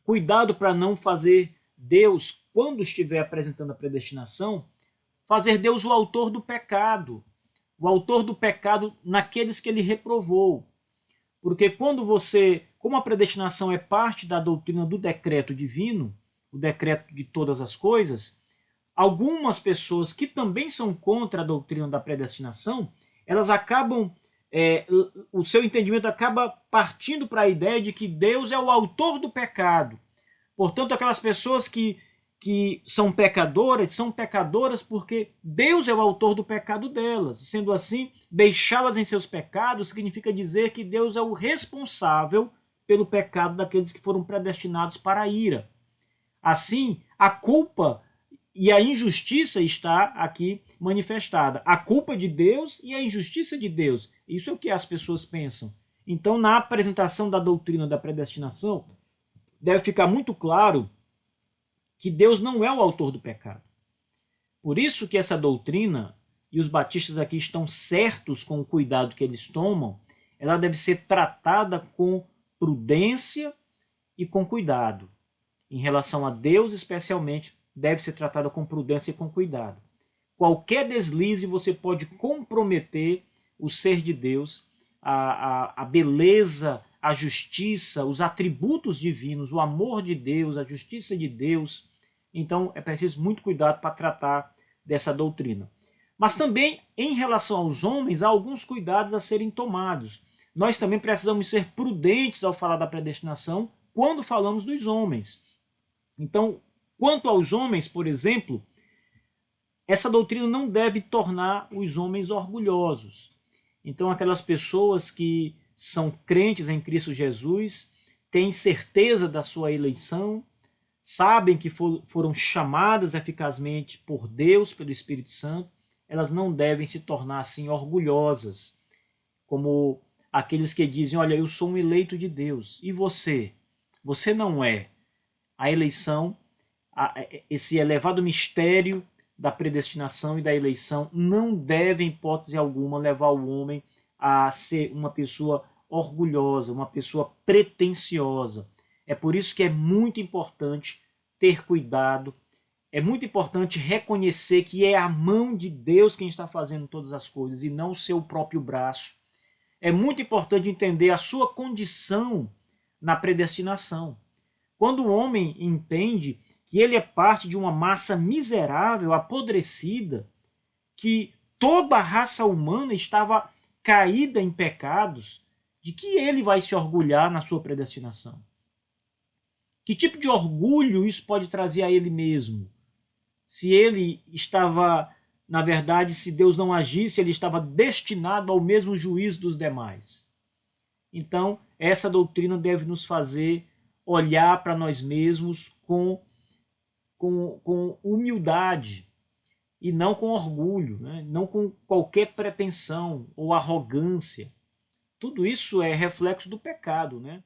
Cuidado para não fazer Deus, quando estiver apresentando a predestinação, fazer Deus o autor do pecado. O autor do pecado naqueles que ele reprovou. Porque quando como a predestinação é parte da doutrina do decreto divino, o decreto de todas as coisas, algumas pessoas que também são contra a doutrina da predestinação, elas acabam, o seu entendimento acaba partindo para a ideia de que Deus é o autor do pecado. Portanto, aquelas pessoas que são pecadoras porque Deus é o autor do pecado delas. Sendo assim, deixá-las em seus pecados significa dizer que Deus é o responsável pelo pecado daqueles que foram predestinados para a ira. Assim, a culpa e a injustiça está aqui manifestada. A culpa de Deus e a injustiça de Deus. Isso é o que as pessoas pensam. Então, na apresentação da doutrina da predestinação, deve ficar muito claro que Deus não é o autor do pecado. Por isso que essa doutrina, e os batistas aqui estão certos com o cuidado que eles tomam, ela deve ser tratada com prudência e com cuidado. Em relação a Deus, especialmente, deve ser tratada com prudência e com cuidado. Qualquer deslize você pode comprometer o ser de Deus, a beleza, a justiça, os atributos divinos, o amor de Deus, a justiça de Deus. Então é preciso muito cuidado para tratar dessa doutrina. Mas também, em relação aos homens, há alguns cuidados a serem tomados. Nós também precisamos ser prudentes ao falar da predestinação quando falamos dos homens. Então, quanto aos homens, por exemplo, essa doutrina não deve tornar os homens orgulhosos. Então, aquelas pessoas que são crentes em Cristo Jesus, têm certeza da sua eleição, sabem que foram chamadas eficazmente por Deus, pelo Espírito Santo, elas não devem se tornar assim orgulhosas, como aqueles que dizem, olha, eu sou um eleito de Deus, e você? Você não é. A eleição, esse elevado mistério da predestinação e da eleição não deve, em hipótese alguma, levar o homem a ser uma pessoa orgulhosa, uma pessoa pretensiosa. É por isso que é muito importante ter cuidado, é muito importante reconhecer que é a mão de Deus quem está fazendo todas as coisas e não o seu próprio braço. É muito importante entender a sua condição na predestinação. Quando o homem entende que ele é parte de uma massa miserável, apodrecida, que toda a raça humana estava caída em pecados, de que ele vai se orgulhar na sua predestinação? Que tipo de orgulho isso pode trazer a ele mesmo? Se ele estava, na verdade, se Deus não agisse, ele estava destinado ao mesmo juízo dos demais. Então, essa doutrina deve nos fazer olhar para nós mesmos com humildade e não com orgulho, né? Não com qualquer pretensão ou arrogância. Tudo isso é reflexo do pecado, né?